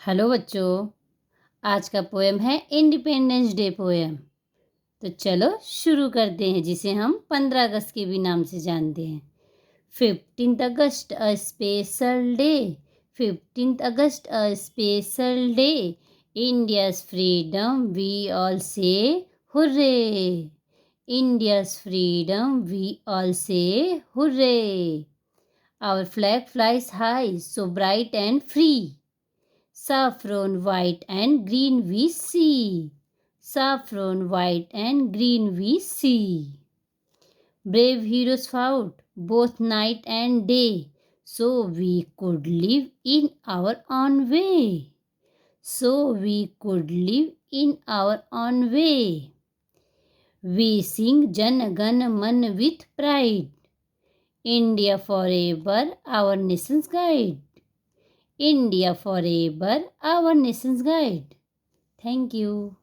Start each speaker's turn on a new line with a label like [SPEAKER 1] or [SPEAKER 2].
[SPEAKER 1] Hello बच्चों। आज का पोएम है इंडिपेंडेंस डे पोएम। तो चलो शुरू करते हैं, जिसे हम 15 अगस्त के भी नाम से जानते हैं। 15th August a special day, 15th August a special day, India's freedom we all say hooray, India's freedom we all say hooray. Our flag flies high, so bright and free. Saffron, white and green we see. Saffron, white and green we see. Brave heroes fought both night and day, so we could live in our own way. So we could live in our own way. We sing Jan Gan Man with pride. India forever, our nation's guide. India forever, our nation's guide. Thank you.